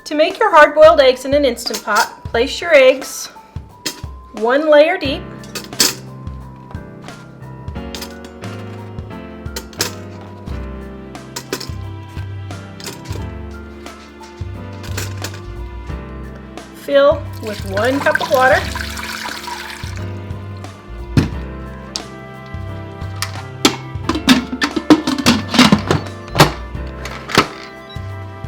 To make your hard-boiled eggs in an Instant Pot, place your eggs 1 layer deep. Fill with 1 cup of water.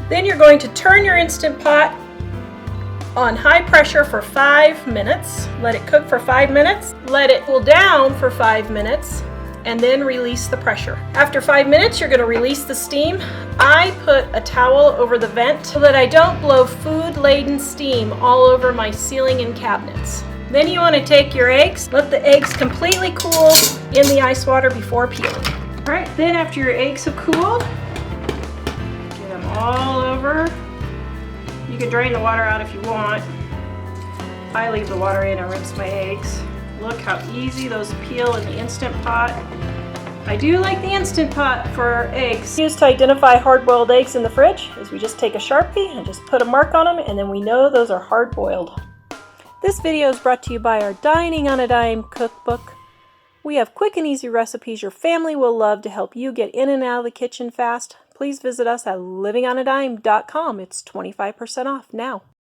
Then you're going to turn your Instant Pot on high pressure for 5 minutes. Let it cook for 5 minutes. Let it cool down for 5 minutes and then release the pressure. After 5 minutes, you're going to release the steam. I put a towel over the vent so that I don't blow food-laden steam all over my ceiling and cabinets. Then you want to take your eggs, let the eggs completely cool in the ice water before peeling. All right, then after your eggs have cooled, get them all over. You can drain the water out if you want. I leave the water in and rinse my eggs. Look how easy those peel in the Instant Pot. I do like the Instant Pot for eggs. Used to identify hard-boiled eggs in the fridge is we just take a Sharpie and just put a mark on them, and then we know those are hard-boiled. This video is brought to you by our Dining on a Dime cookbook. We have quick and easy recipes your family will love to help you get in and out of the kitchen fast. Please visit us at livingonadime.com. It's 25% off now.